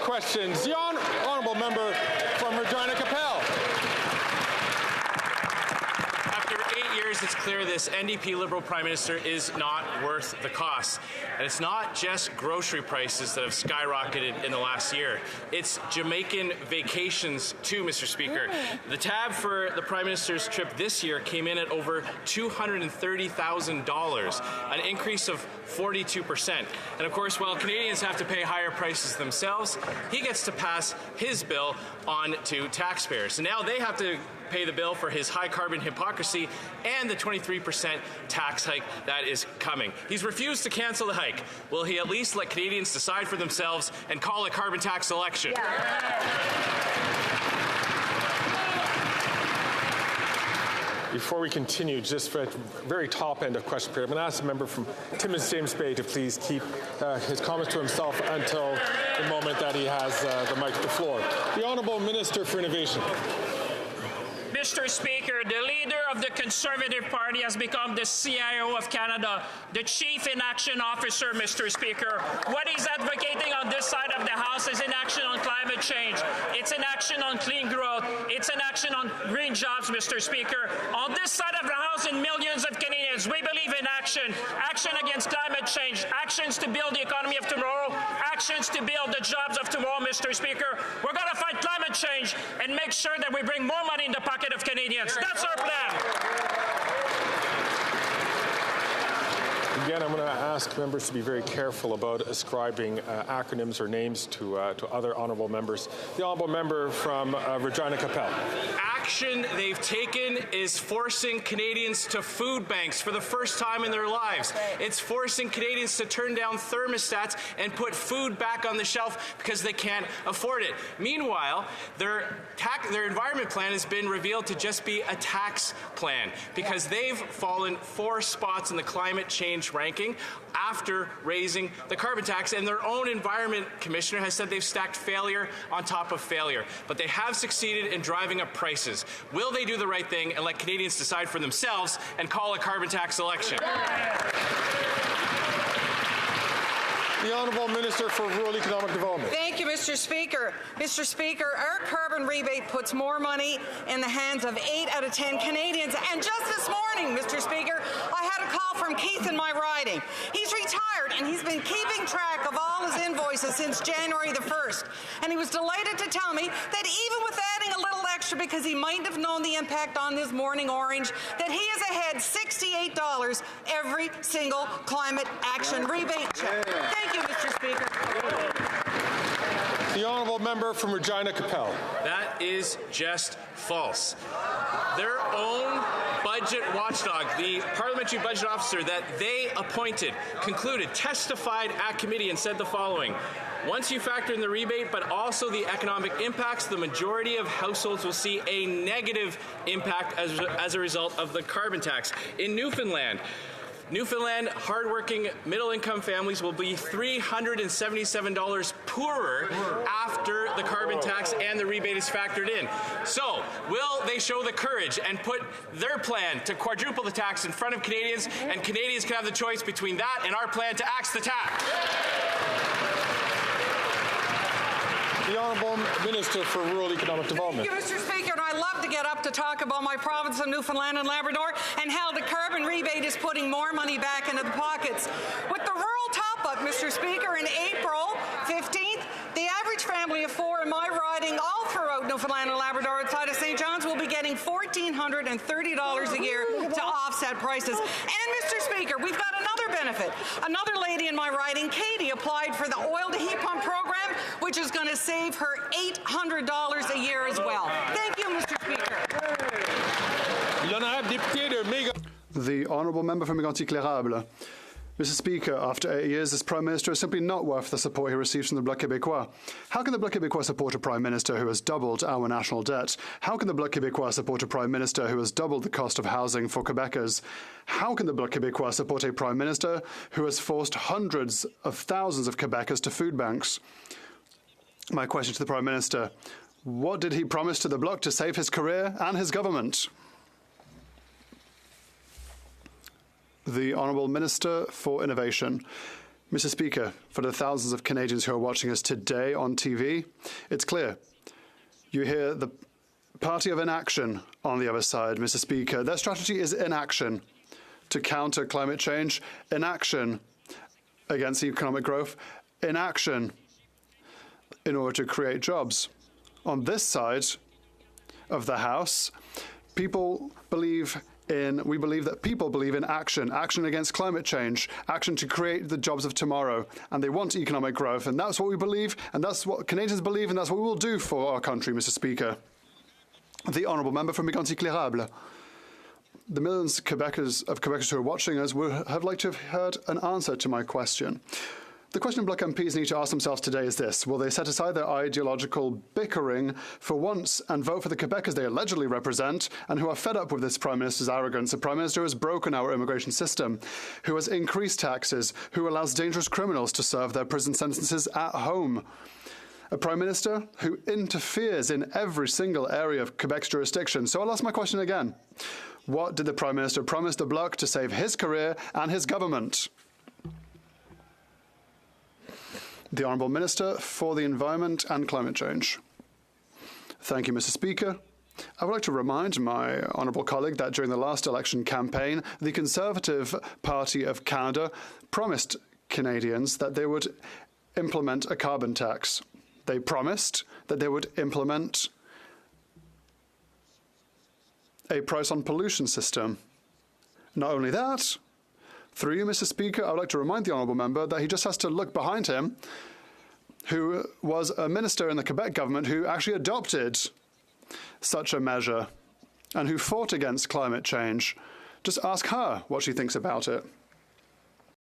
questions. The honourable member from Regina Capel. After 8 years, it's clear this NDP-Liberal Prime Minister is not worth the cost. And it's not just grocery prices that have skyrocketed in the last year. It's Jamaican vacations too, Mr. Speaker. The tab for the Prime Minister's trip this year came in at over $230,000, an increase of 42%. And of course, while Canadians have to pay higher prices themselves, he gets to pass his bill on to taxpayers. And now they have to pay the bill for his high carbon hypocrisy and the 23% tax hike that is coming. He's refused to cancel the hike. Will he at least let Canadians decide for themselves and call a carbon tax election? Before we continue, just for the very top end of question period, I'm going to ask the member from Timmins James Bay to please keep his comments to himself until the moment that he has the floor. The Honourable Minister for Innovation. Mr. Speaker, the leader of the Conservative Party has become the CIO of Canada, the Chief Inaction Officer, Mr. Speaker. What he's advocating on this side of the House is inaction on climate change. It's inaction on clean growth. It's inaction on green jobs, Mr. Speaker. On this side of the House and millions of Canadians, we believe in action. Action against climate change. Actions to build the economy of tomorrow. Actions to build the jobs of tomorrow, Mr. Speaker. We're going to fight climate change and make sure that we bring more money in the pocket of Canadians. That's our plan. Again, I'm going to ask members to be very careful about ascribing acronyms or names to other honourable members. The honourable member from Regina Capel. Action they've taken is forcing Canadians to food banks for the first time in their lives. It's forcing Canadians to turn down thermostats and put food back on the shelf because they can't afford it. Meanwhile, their environment plan has been revealed to just be a tax plan because they've fallen 4 spots in the climate change ranking after raising the carbon tax, and their own environment commissioner has said they've stacked failure on top of failure. But they have succeeded in driving up prices. Will they do the right thing and let Canadians decide for themselves and call a carbon tax election? The Honourable Minister for Rural Economic Development. Thank you, Mr. Speaker. Mr. Speaker, our carbon rebate puts more money in the hands of 8 out of 10 Canadians. And just this morning, Mr. Speaker, I had a call from Keith in my riding. He's retired, and he's been keeping track of all his invoices since January the 1st. And he was delighted to tell me that even with adding a little extra, because he might have known the impact on this morning orange, that he is ahead $68 every single climate action rebate check. Thank you, Mr. Speaker. The honourable member from Regina Capel. That is just false. Their own budget watchdog, the parliamentary budget officer that they appointed, testified at committee and said the following. Once you factor in the rebate, but also the economic impacts, the majority of households will see a negative impact as a result of the carbon tax. In Newfoundland, hardworking middle-income families will be $377 poorer after the carbon tax and the rebate is factored in. So, will they show the courage and put their plan to quadruple the tax in front of Canadians, and Canadians can have the choice between that and our plan to axe the tax? The Honourable Minister for Rural Economic Development. Thank you, Mr. Speaker, and I love to get up to talk about my province of Newfoundland and Labrador and how the carbon rebate is putting more money back into the pockets. With the rural top-up, Mr. Speaker, in April 15th, the average family of 4 in my riding all throughout Newfoundland and Labrador outside of St. John's will be getting $1,430 a year to offset prices. And, Mr. Speaker, we've got another benefit. Another lady in my riding, Katie, applied for the oil to heat pump program, which is going to save her $800 a year as well. Thank you, Mr. Speaker. The honourable member from Mégantic-L'Érable. Mr. Speaker, after 8 years, this Prime Minister is simply not worth the support he receives from the Bloc Québécois. How can the Bloc Québécois support a Prime Minister who has doubled our national debt? How can the Bloc Québécois support a Prime Minister who has doubled the cost of housing for Quebecers? How can the Bloc Québécois support a Prime Minister who has forced hundreds of thousands of Quebecers to food banks? My question to the Prime Minister, what did he promise to the Bloc to save his career and his government? The Honourable Minister for Innovation. Mr. Speaker, for the thousands of Canadians who are watching us today on TV, it's clear. You hear the party of inaction on the other side, Mr. Speaker. Their strategy is inaction to counter climate change, inaction against economic growth, inaction in order to create jobs. On this side of the House, we believe that people believe in action, action against climate change, action to create the jobs of tomorrow, and they want economic growth, and that's what we believe, and that's what Canadians believe, and that's what we will do for our country, Mr. Speaker. The honourable member from Mégantic-Clérable. The millions of Quebecers who are watching us would have liked to have heard an answer to my question. The question Bloc MPs need to ask themselves today is this: will they set aside their ideological bickering for once and vote for the Quebecers they allegedly represent and who are fed up with this Prime Minister's arrogance, a Prime Minister who has broken our immigration system, who has increased taxes, who allows dangerous criminals to serve their prison sentences at home? A Prime Minister who interferes in every single area of Quebec's jurisdiction. So I'll ask my question again. What did the Prime Minister promise the Bloc to save his career and his government? The Honourable Minister for the Environment and Climate Change. Thank you, Mr. Speaker. I would like to remind my honourable colleague that during the last election campaign, the Conservative Party of Canada promised Canadians that they would implement a carbon tax. They promised that they would implement a price on pollution system. Not only that, through you, Mr. Speaker, I would like to remind the honourable member that he just has to look behind him, who was a minister in the Quebec government who actually adopted such a measure and who fought against climate change. Just ask her what she thinks about it.